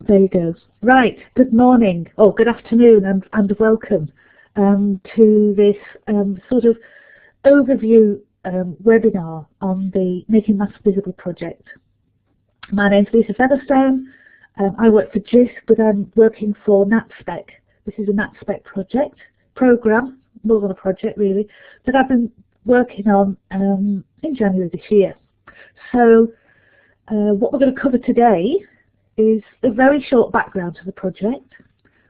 There you go. Right, good morning, or good afternoon, and welcome to this sort of overview webinar on the Making Maths Visible project. My name's Lisa Featherstone. I work for GIS, but I'm working for NATSPEC. This is a NATSPEC program, more than a project really, that I've been working on in January this year. So what we're going to cover today is a very short background to the project,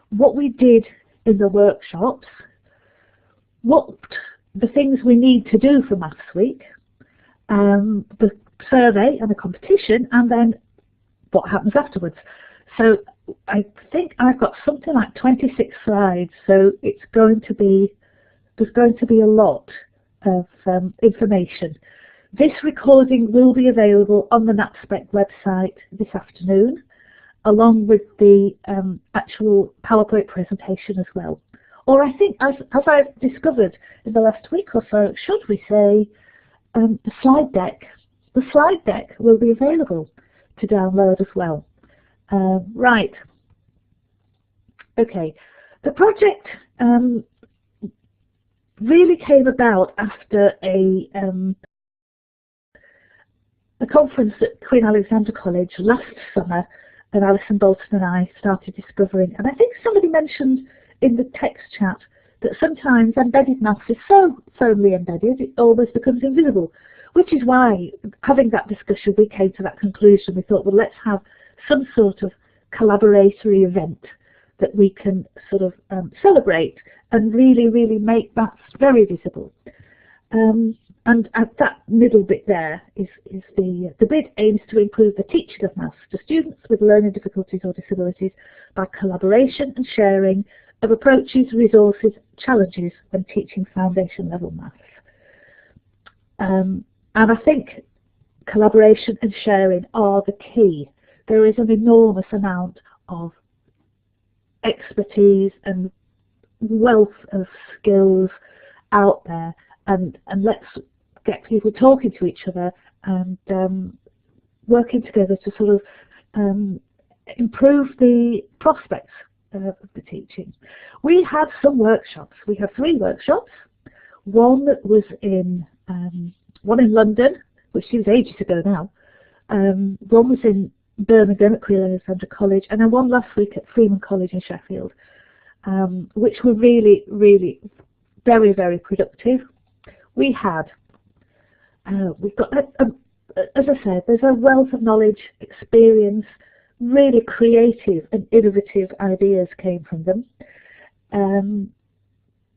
what we did in the workshops, what the things we need to do for Maths Week, the survey and the competition, and then what happens afterwards. So I think I've got something like 26 slides, so there's going to be a lot of information. This recording will be available on the NATSPEC website this afternoon, along with the actual PowerPoint presentation as well. Or I think, as I've discovered in the last week or so, should we say, the slide deck. The slide deck will be available to download as well. Right. Okay. The project really came about after a conference at Queen Alexandra College last summer, and Alison Bolton and I started discovering, and I think somebody mentioned in the text chat that sometimes embedded maths is so firmly embedded it almost becomes invisible, which is why, having that discussion, we came to that conclusion. We thought, well, let's have some sort of collaboratory event that we can sort of celebrate and really make maths very visible. And at that middle bit there is the bid aims to improve the teaching of maths to students with learning difficulties or disabilities by collaboration and sharing of approaches, resources, challenges when teaching foundation level maths. And I think collaboration and sharing are the key. There is an enormous amount of expertise and wealth of skills out there, and let's get people talking to each other and working together to sort of improve the prospects of the teaching. We had some workshops. We had 3 workshops. One that was in London, which seems ages ago now. One was in Birmingham at Queen Alexandra College, and then one last week at Freeman College in Sheffield, which were really very productive. We've got, as I said, there's a wealth of knowledge, experience, really creative and innovative ideas came from them.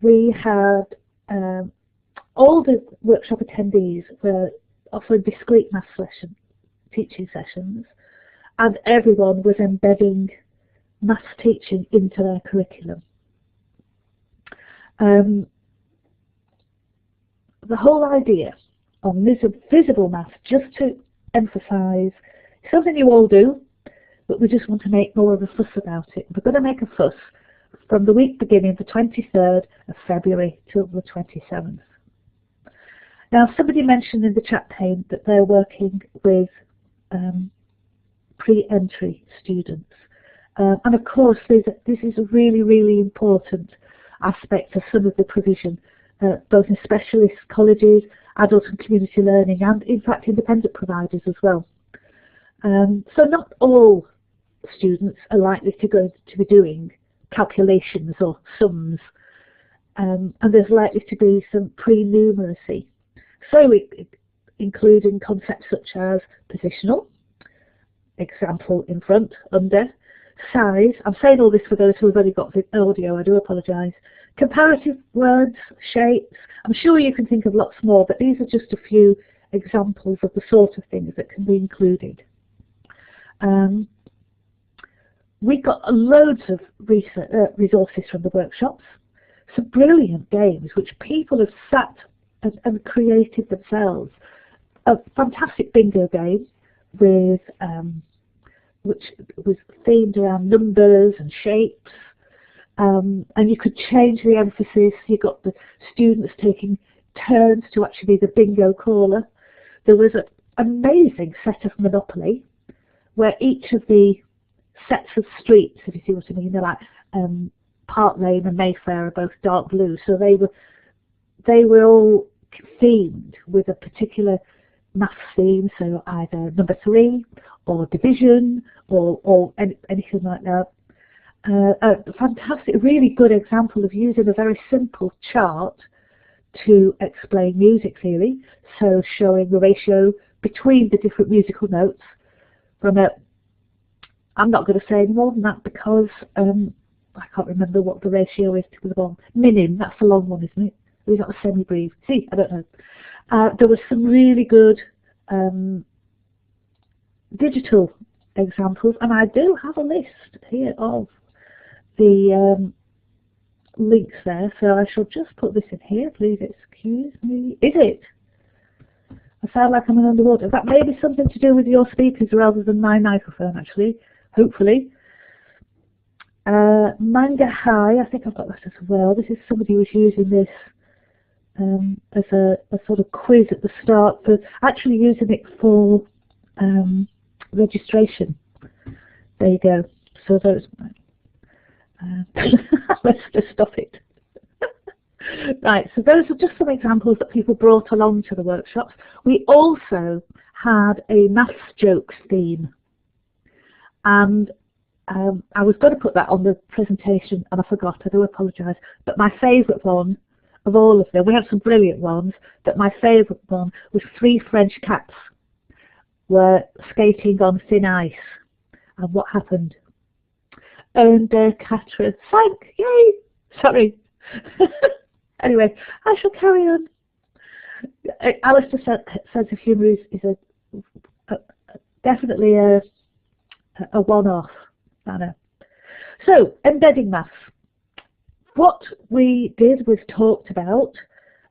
We had all the workshop attendees were offering discrete maths teaching sessions, and everyone was embedding maths teaching into their curriculum. The whole idea on visible maths, just to emphasise, something you all do, but we just want to make more of a fuss about it. We're going to make a fuss from the week beginning the 23rd of February till the 27th. Now, somebody mentioned in the chat pane that they're working with pre-entry students. And of course, this is a really important aspect of some of the provision, both in specialist colleges, adult and community learning, and in fact independent providers as well. So not all students are likely to be doing calculations or sums, and there's likely to be some pre-numeracy. So including concepts such as positional, example in front, under, size. I'm saying all this for those who have only got the audio, I do apologise. Comparative words, shapes. I'm sure you can think of lots more, but these are just a few examples of the sort of things that can be included. We got loads of resources from the workshops, some brilliant games which people have sat and created themselves. A fantastic bingo game with which was themed around numbers and shapes, and you could change the emphasis. You got the students taking turns to actually be the bingo caller. There was an amazing set of Monopoly where each of the sets of streets, if you see what I mean. They're like Park Lane and Mayfair are both dark blue, so they were all themed with a particular maths theme, so either number 3 or division or anything like that. A fantastic, really good example of using a very simple chart to explain music theory, so showing the ratio between the different musical notes from a, I'm not going to say any more than that because I can't remember what the ratio is to the one. Minim, that's the long one, isn't it? We've got a semi-brief. See, I don't know. There was some really good digital examples, and I do have a list here of the links there, so I shall just put this in here. Please excuse me. Is it? I sound like I'm underwater. That may be something to do with your speakers rather than my microphone, actually, hopefully. Manga High, I think I've got that as well. This is somebody who was using this as a sort of quiz at the start, for actually using it for registration. There you go. So those. Let's just stop it. Right, so those are just some examples that people brought along to the workshops. We also had a maths jokes theme, and I was going to put that on the presentation and I forgot. I do apologise, but my favourite one of all of them, we had some brilliant ones, but my favourite one was 3 French cats were skating on thin ice, and what happened? And Catra sank, yay! Sorry. Anyway, I shall carry on. Alistair's sense of humour is definitely a one-off manner. So, embedding maths. What we did was talked about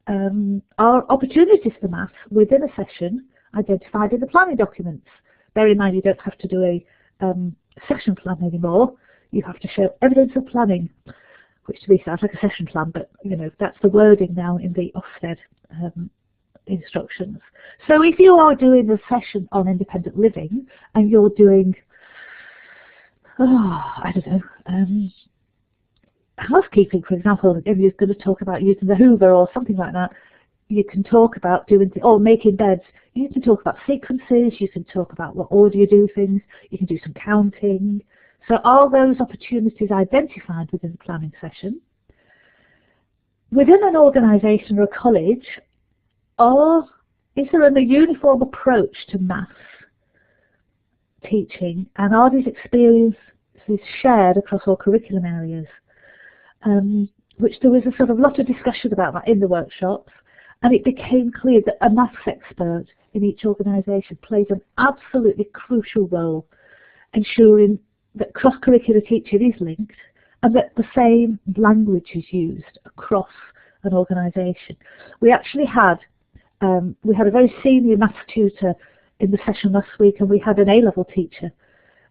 our opportunities for maths within a session identified in the planning documents. Bear in mind, you don't have to do a session plan anymore. You have to show evidence of planning, which to me sounds like a session plan, but you know, that's the wording now in the Ofsted instructions. So if you are doing a session on independent living and you're doing, I don't know, housekeeping, for example, if you're going to talk about using the Hoover or something like that, you can talk about doing, or making beds. You can talk about sequences, you can talk about what order you do things, you can do some counting. So are those opportunities identified within the planning session? Within an organisation or a college, is there a uniform approach to maths teaching, and are these experiences shared across all curriculum areas? Which there was a sort of lot of discussion about that in the workshops, and it became clear that a maths expert in each organisation plays an absolutely crucial role, ensuring that cross-curricular teaching is linked and that the same language is used across an organisation. We actually had a very senior maths tutor in the session last week, and we had an A-level teacher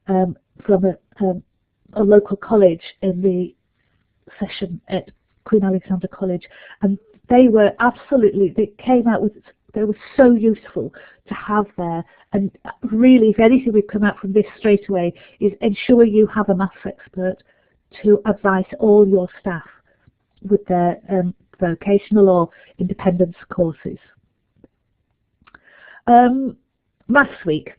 from a local college in the session at Queen Alexandra College, and they were absolutely, they came out with, they were so useful to have there. And really, if anything we've come out from this straight away is ensure you have a maths expert to advise all your staff with their vocational or independence courses. Maths Week,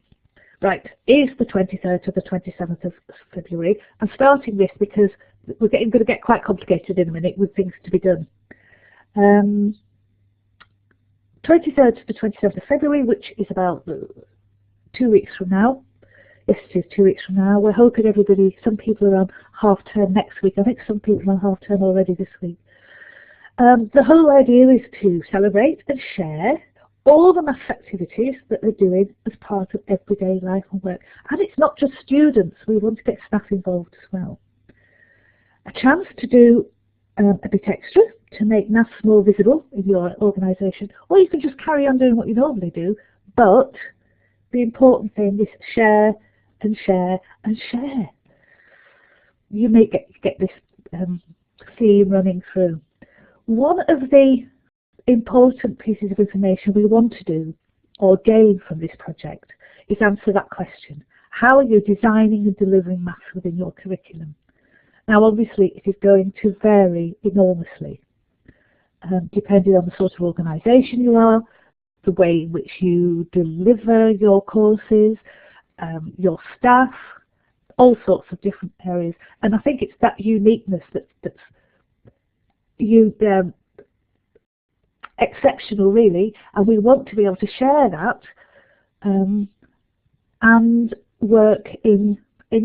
right, is the 23rd to the 27th of February. I'm starting this because we're going to get quite complicated in a minute with things to be done. 23rd to the 27th of February, which is about 2 weeks from now. Yes, it is 2 weeks from now. We're hoping everybody, some people are on half term next week. I think some people are on half term already this week. The whole idea is to celebrate and share all the maths activities that they're doing as part of everyday life and work. And it's not just students, we want to get staff involved as well. A chance to do a bit extra to make maths more visible in your organisation, or you can just carry on doing what you normally do, but the important thing is share and share and share. You may get this theme running through. One of the important pieces of information we want to do or gain from this project is answer that question. How are you designing and delivering maths within your curriculum? Now, obviously, it is going to vary enormously, depending on the sort of organisation you are, the way in which you deliver your courses, your staff, all sorts of different areas. And I think it's that uniqueness that's exceptional, really, and we want to be able to share that and work in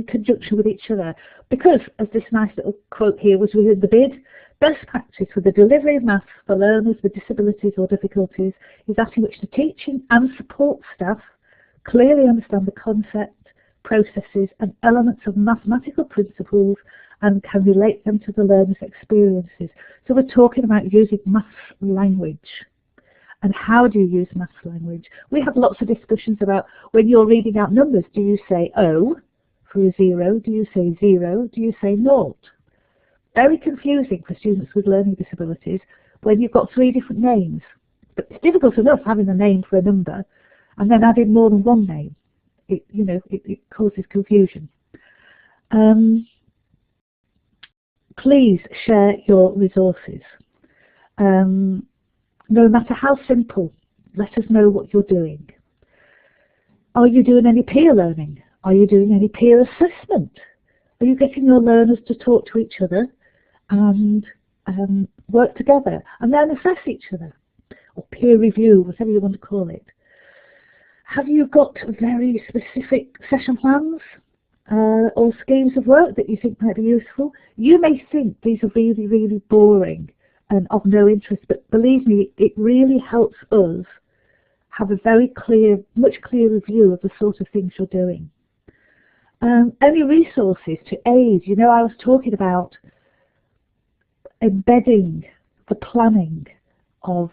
conjunction with each other. Because, as this nice little quote here was within the bid, best practice for the delivery of maths for learners with disabilities or difficulties is that in which the teaching and support staff clearly understand the concept, processes and elements of mathematical principles and can relate them to the learner's experiences. So we're talking about using maths language. And how do you use maths language? We have lots of discussions about when you're reading out numbers, do you say O for a 0? Do you say 0? Do you say 0? Very confusing for students with learning disabilities when you've got 3 different names. But it's difficult enough having a name for a number and then adding more than one name. It causes confusion. Please share your resources. No matter how simple, let us know what you're doing. Are you doing any peer learning? Are you doing any peer assessment? Are you getting your learners to talk to each other and work together and then assess each other? Or peer review, whatever you want to call it. Have you got very specific session plans or schemes of work that you think might be useful? You may think these are really, really boring and of no interest, but believe me, it really helps us have a very clear, much clearer view of the sort of things you're doing. Any resources to aid? I was talking about embedding the planning of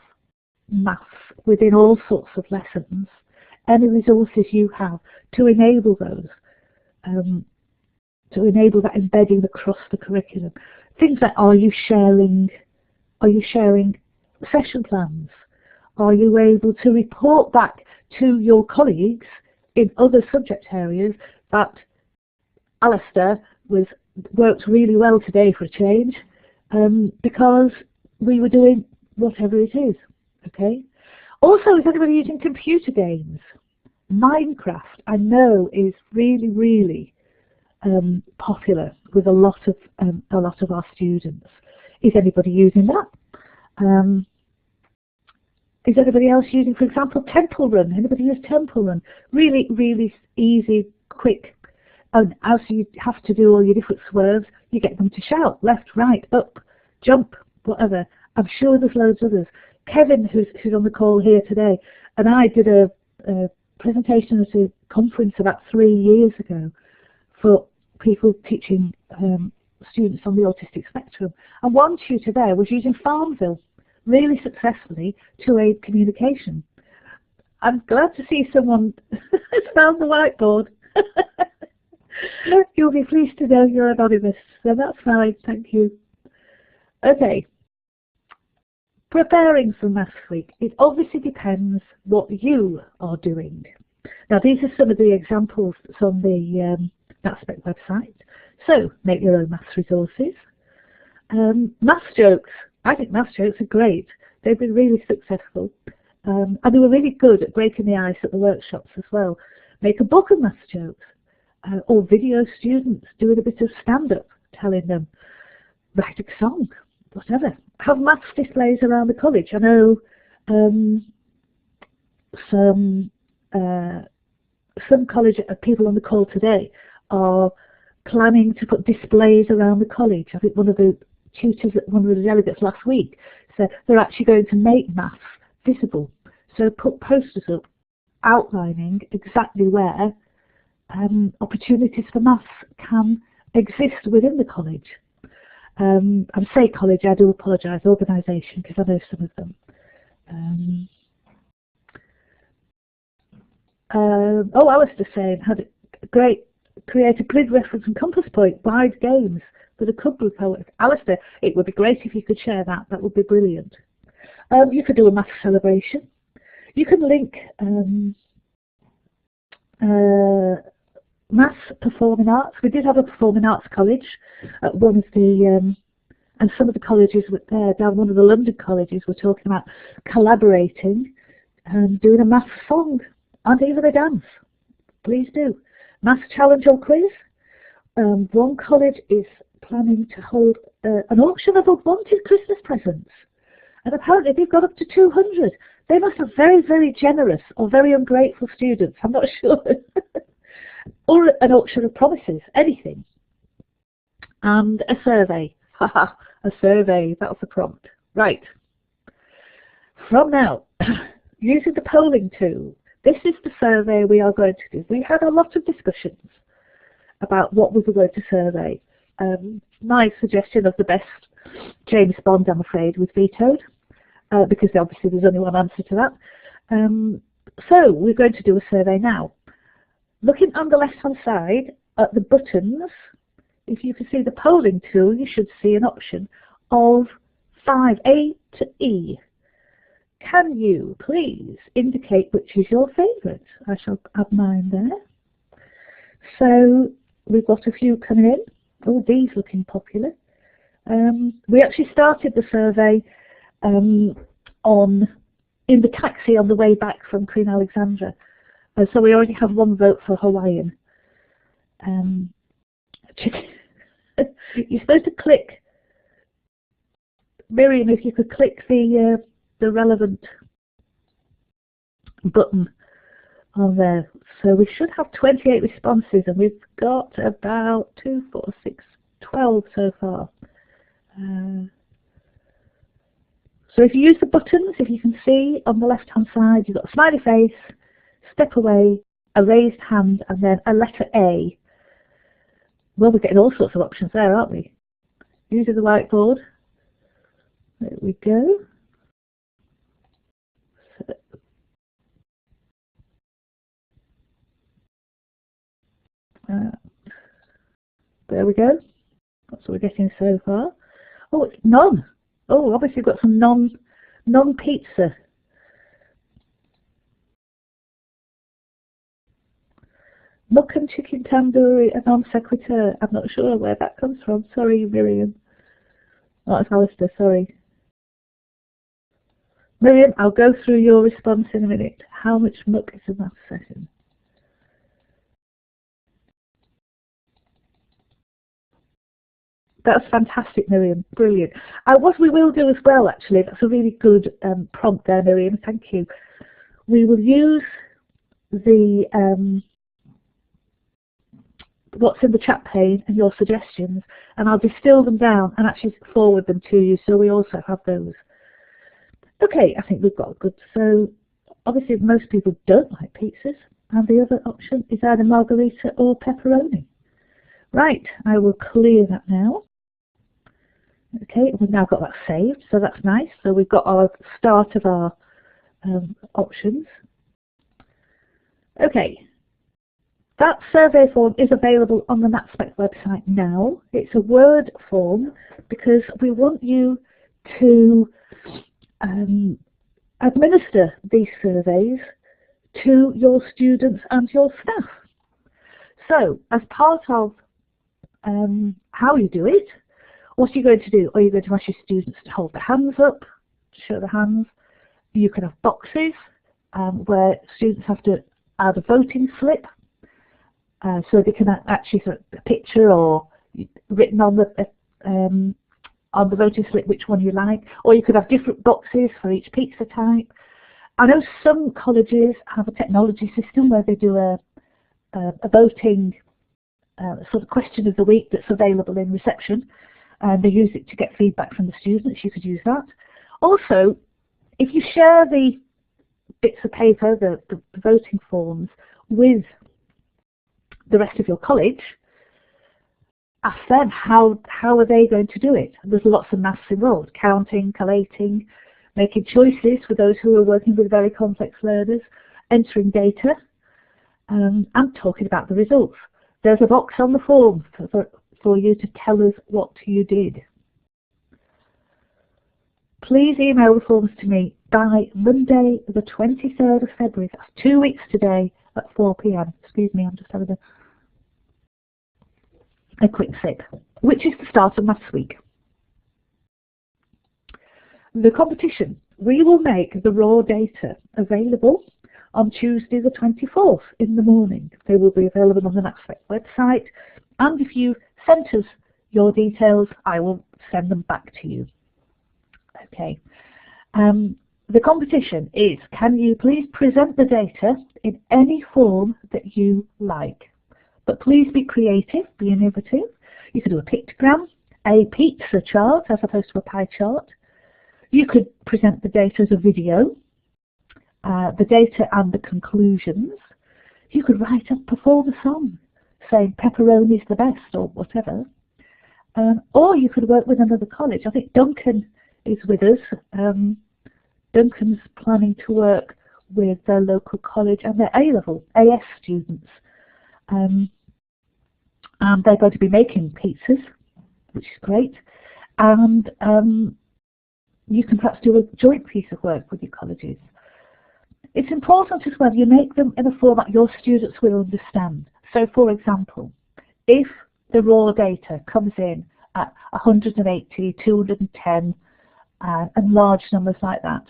maths within all sorts of lessons. Any resources you have to enable those, to enable that embedding across the curriculum. Things like, are you sharing session plans? Are you able to report back to your colleagues in other subject areas that Alistair worked really well today for a change, because we were doing whatever it is, okay? Also, is anybody using computer games? Minecraft, I know, is really, really popular with a lot of our students. Is anybody using that? Is anybody else using, for example, Temple Run? Anybody use Temple Run? Really, really easy, quick. And as you have to do all your different swerves, you get them to shout left, right, up, jump, whatever. I'm sure there's loads of others. Kevin, who's on the call here today, and I did a presentation at a conference about 3 years ago for people teaching students on the autistic spectrum. And one tutor there was using Farmville really successfully to aid communication. I'm glad to see someone has found the whiteboard. You'll be pleased to know you're anonymous, so that's fine, thank you. Okay. Preparing for Maths Week, it obviously depends what you are doing. Now, these are some of the examples that's on the NATSPEC website. So, make your own maths resources. Maths jokes. I think maths jokes are great. They've been really successful. And they were really good at breaking the ice at the workshops as well. Make a book of maths jokes. Or video students doing a bit of stand-up, telling them, write a song, whatever. Have maths displays around the college. I know some college people on the call today are planning to put displays around the college. I think one of the tutors, one of the delegates last week, said they're actually going to make maths visible. So put posters up outlining exactly where opportunities for maths can exist within the college. I say college, I do apologise, organisation, because I know some of them. Alistair saying, had a great, create a grid reference and compass point, wide games with a club group. Alistair, it would be great if you could share that, that would be brilliant. You could do a maths celebration. You can link Maths, performing arts. We did have a performing arts college at one of the, and some of the colleges down one of the London colleges were talking about collaborating and doing a maths song and even a dance. Please do. Maths challenge or quiz. One college is planning to hold an auction of unwanted Christmas presents. And apparently they've got up to 200. They must have very, very generous or very ungrateful students. I'm not sure. Or an auction of promises, anything. And a survey. Haha, a survey. That was the prompt. Right. From now, using the polling tool, this is the survey we are going to do. We had a lot of discussions about what we were going to survey. My suggestion of the best James Bond, I'm afraid, was vetoed, because obviously there's only one answer to that. So we're going to do a survey now. Looking on the left-hand side at the buttons, if you can see the polling tool, you should see an option of 5A to E. Can you please indicate which is your favourite? I shall add mine there. So we've got a few coming in. Oh, D's looking popular. We actually started the survey in the taxi on the way back from Queen Alexandra. So we already have one vote for Hawaiian. You're supposed to click, Miriam, if you could click the relevant button on there. So we should have 28 responses, and we've got about 12 so far. So if you use the buttons, if you can see on the left hand side, you've got a smiley face, step away, a raised hand, and then a letter A. Well, we're getting all sorts of options there, aren't we? Using the whiteboard. There we go. So, there we go. That's what we're getting so far. Oh, it's none. Oh, obviously we've got some non-pizza. Mutton chicken tandoori, a non sequitur. I'm not sure where that comes from. Sorry, Miriam. Oh, it's Alistair, sorry. Miriam, I'll go through your response in a minute. How much muck is in that session? That's fantastic, Miriam. Brilliant. What we will do as well, actually, that's a really good prompt there, Miriam. Thank you. We will use the what's in the chat pane and your suggestions, and I'll distill them down and actually forward them to you, so we also have those. Okay, I think we've got good. So obviously most people don't like pizzas, and the other option is either margarita or pepperoni. Right, I will clear that now. Okay, we've now got that saved, so that's nice. So we've got our start of our options. Okay, that survey form is available on the NATSPEC website now. It's a Word form because we want you to administer these surveys to your students and your staff. So, as part of how you do it, what are you going to do? Are you going to ask your students to hold their hands up, to show their hands? You can have boxes where students have to add a voting slip, so they can actually put a picture or written on the voting slip which one you like, or you could have different boxes for each pizza type. I know some colleges have a technology system where they do a voting sort of question of the week that's available in reception, and they use it to get feedback from the students. You could use that. Also, if you share the bits of paper, the voting forms, with the rest of your college, ask them how are they going to do it. There's lots of maths involved: counting, collating, making choices for those who are working with very complex learners, entering data, and talking about the results. There's a box on the form for you to tell us what you did. Please email the forms to me by Monday the 23rd of February. That's 2 weeks today at 4 p.m. Excuse me, I'm just having a quick sip, which is the start of Maths Week. The competition. We will make the raw data available on Tuesday the 24th in the morning. They will be available on the NATSPEC website, and if you send us your details, I will send them back to you. Okay. The competition is, can you please present the data in any form that you like? But please be creative, be innovative. You could do a pictogram, a pizza chart as opposed to a pie chart. You could present the data as a video, the data and the conclusions. You could perform a song saying pepperoni is the best or whatever. Or you could work with another college. I think Duncan is with us. Duncan's planning to work with their local college and their A-level, AS students. And they're going to be making pizzas, which is great. And you can perhaps do a joint piece of work with your colleges. It's important as well you make them in a format your students will understand. So, for example, if the raw data comes in at 180, 210, and large numbers like that,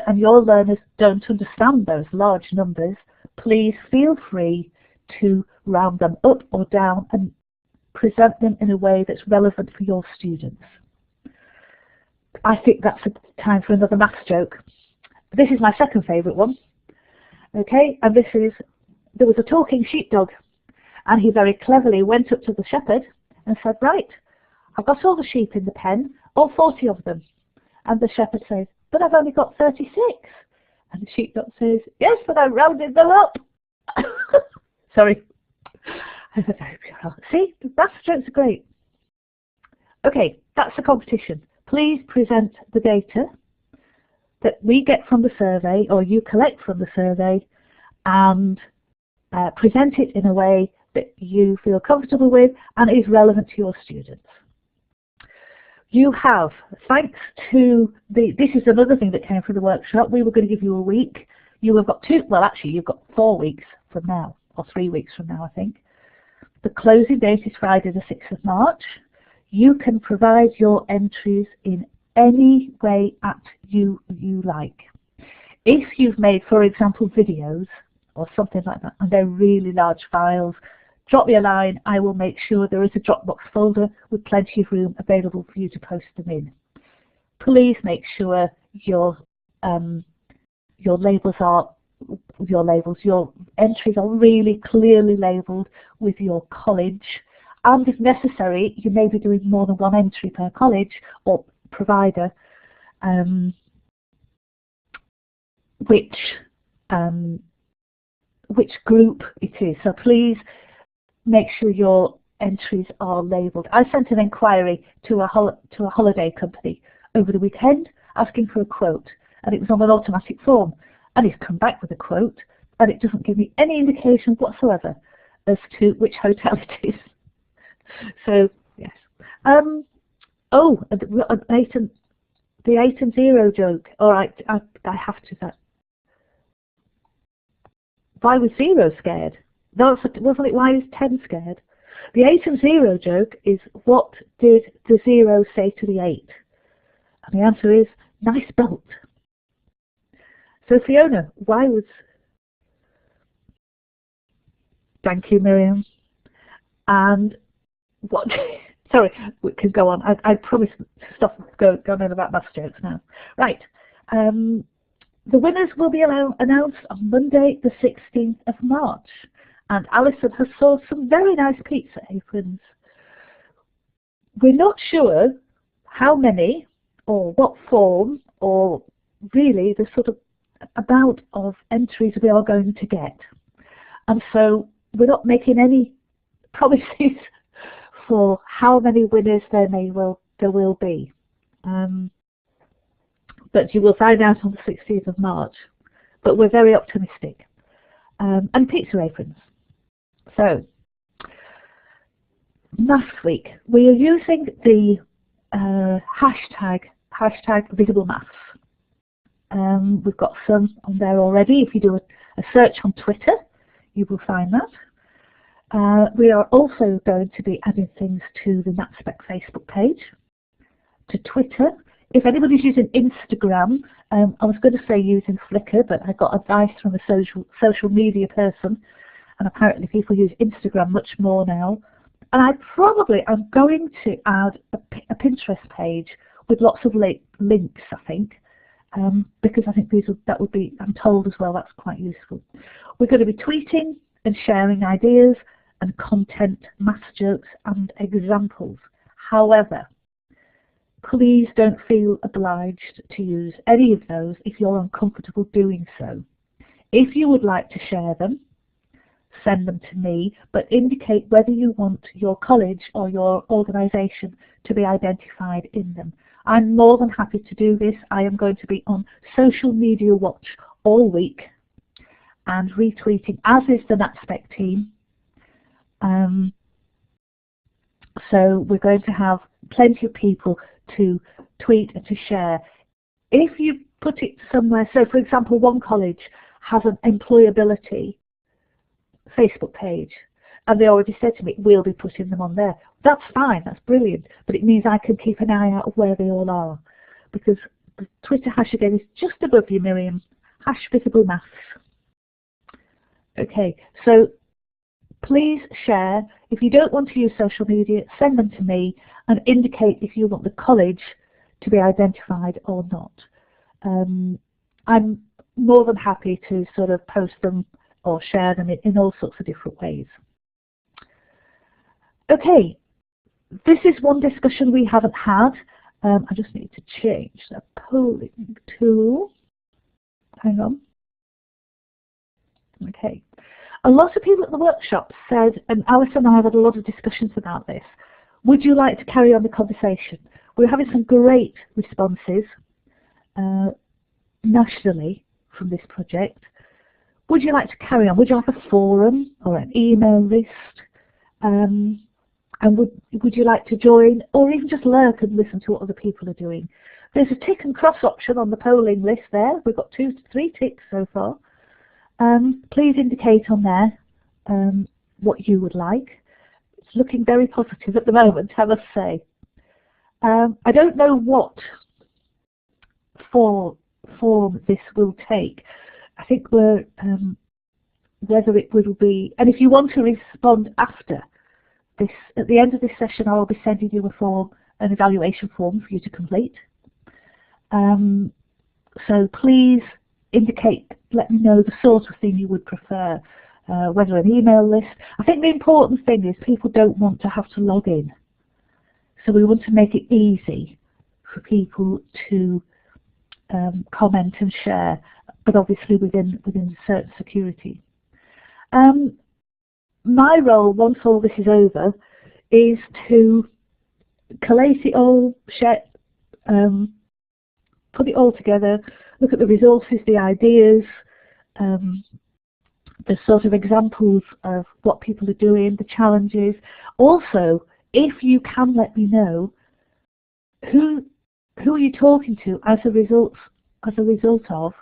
and your learners don't understand those large numbers, please feel free to round them up or down and present them in a way that's relevant for your students. I think that's a time for another maths joke. This is my second favourite one. Okay, and this is, there was a talking sheepdog, and he very cleverly went up to the shepherd and said, right, I've got all the sheep in the pen, all 40 of them. And the shepherd says, but I've only got 36. And the sheepdog says, yes, but I rounded them up. Sorry. See, the maths jokes are great. Okay, that's the competition. Please present the data that we get from the survey, or you collect from the survey, and present it in a way that you feel comfortable with and is relevant to your students. You have, thanks to this is another thing that came from the workshop, we were going to give you a week. You have got you've got 4 weeks from now, or 3 weeks from now, I think. The closing date is Friday the 6th of March. You can provide your entries in any way you like. If you've made, for example, videos or something like that, and they're really large files, drop me a line. I will make sure there is a Dropbox folder with plenty of room available for you to post them in. Please make sure your labels are your entries are really clearly labelled with your college, and if necessary, you may be doing more than one entry per college or provider, which group it is. So please make sure your entries are labelled. I sent an inquiry to a holiday company over the weekend asking for a quote, and it was on an automatic form, and he's come back with a quote, and it doesn't give me any indication whatsoever as to which hotel it is. So yes. Oh, the 8 and 0 joke. All right, I have to that. Why was 0 scared? No, wasn't it why is 10 scared? The 8 and 0 joke is, what did the 0 say to the 8? And the answer is, nice belt. So Fiona, why was... Thank you, Miriam. And what... Sorry, we can go on. I promise to stop going on about maths jokes now. Right. The winners will be announced on Monday, the 16th of March. And Alison has sourced some very nice pizza aprons. We're not sure how many or what form or really the sort of amount of entries we are going to get. And so we're not making any promises for how many winners there will be. But you will find out on the 16th of March. But we're very optimistic. And pizza aprons. So, Maths Week. We are using the hashtag Visible Maths. We've got some on there already. If you do a search on Twitter, you will find that. We are also going to be adding things to the NATSPEC Facebook page, to Twitter. If anybody's using Instagram, I was going to say using Flickr, but I got advice from a social media person, and apparently people use Instagram much more now. And I'm going to add a Pinterest page with lots of links, I think, because I think that would be, I'm told as well, that's quite useful. We're going to be tweeting and sharing ideas and content, maths jokes and examples. However, please don't feel obliged to use any of those if you're uncomfortable doing so. If you would like to share them, send them to me, but indicate whether you want your college or your organisation to be identified in them. I'm more than happy to do this. I am going to be on social media watch all week and retweeting, as is the NATSPEC team. So we're going to have plenty of people to tweet and to share. If you put it somewhere, so for example, one college has an employability Facebook page, and they already said to me, we'll be putting them on there. That's fine, that's brilliant, but it means I can keep an eye out of where they all are, because the Twitter hash again is just above you, Miriam, #visible_maths. Okay, so please share. If you don't want to use social media, send them to me and indicate if you want the college to be identified or not. I'm more than happy to sort of post them or share them in all sorts of different ways. Okay, this is one discussion we haven't had. I just need to change the polling tool. Hang on. Okay. A lot of people at the workshop said, and Alice and I have had a lot of discussions about this, would you like to carry on the conversation? We're having some great responses nationally from this project. Would you like to carry on? Would you like a forum or an email list? And would you like to join, or even just lurk and listen to what other people are doing? There's a tick and cross option on the polling list there. We've got 2 to 3 ticks so far. Please indicate on there what you would like. It's looking very positive at the moment, I must say. I don't know what form this will take. I think we're whether it will be, and if you want to respond after this, at the end of this session, I will be sending you a form, an evaluation form for you to complete. So please indicate, let me know the sort of thing you would prefer, whether an email list. I think the important thing is people don't want to have to log in. So we want to make it easy for people to comment and share, but obviously within certain security. My role, once all this is over, is to collate it all, share, put it all together, look at the resources, the ideas, the sort of examples of what people are doing, the challenges. Also, if you can let me know who are you talking to as a result of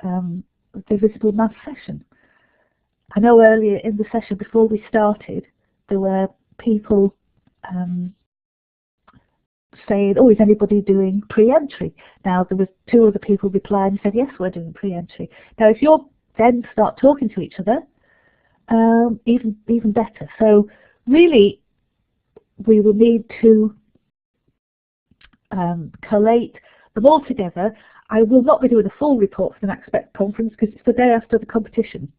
the Visible Maths session. I know earlier in the session before we started there were people saying, oh, is anybody doing pre-entry? Now there was 2 other people replied and said, yes, we're doing pre-entry. Now if you'll then start talking to each other, even better. So really we will need to collate them all together. I will not be doing a full report for the NATSPEC conference because it's the day after the competition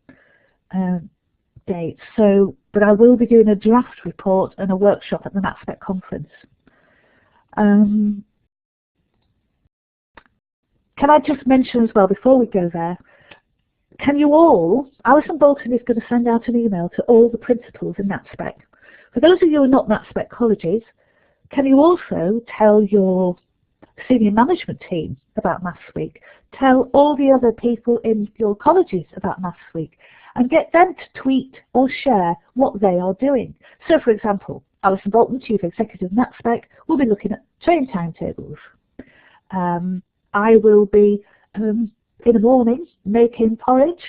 date. So, but I will be doing a draft report and a workshop at the NATSPEC conference. Can I just mention as well, before we go there, can you all, Alison Bolton is going to send out an email to all the principals in NATSPEC. For those of you who are not NATSPEC colleges, can you also tell your senior management team about Maths Week? Tell all the other people in your colleges about Maths Week and get them to tweet or share what they are doing. So for example, Alison Bolton, Chief Executive of NATSPEC, will be looking at training timetables. I will be in the morning making porridge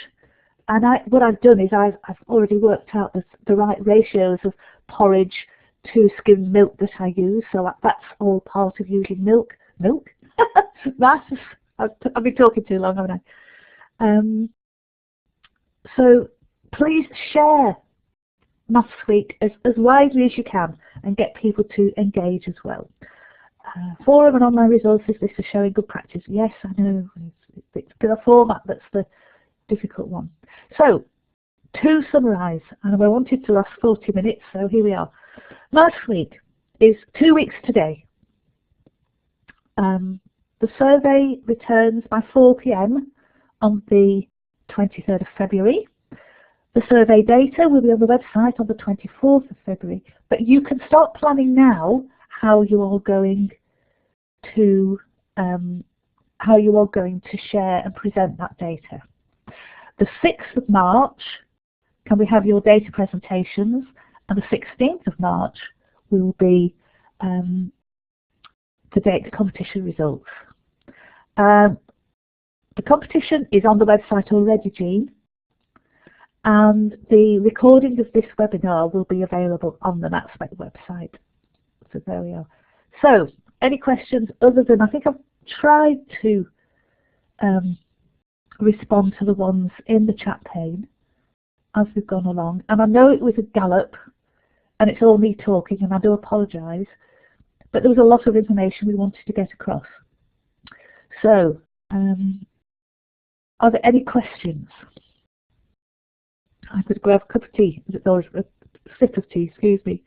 what I've done is I've already worked out the right ratios of porridge to skimmed milk that I use, so that's all part of using milk. Maths. I've been talking too long, haven't I? So please share Maths Week as widely as you can and get people to engage as well. Forum and online resources, this is showing good practice. Yes, I know, it's the format that's the difficult one. So, to summarise, and I wanted to last 40 minutes, so here we are. Maths Week is 2 weeks today. The survey returns by 4 p.m. on the 23rd of February. The survey data will be on the website on the 24th of February, but you can start planning now how you are going to share and present that data. The 6th of March, can we have your data presentations, and the 16th of March will be the date competition results. The competition is on the website already, Jean, and the recording of this webinar will be available on the NATSPEC website. So there we are. So, any questions other than, I think I've tried to respond to the ones in the chat pane as we've gone along. And I know it was a gallop, and it's all me talking, and I do apologise, but there was a lot of information we wanted to get across. So, are there any questions? I could grab a cup of tea, or a sip of tea, excuse me.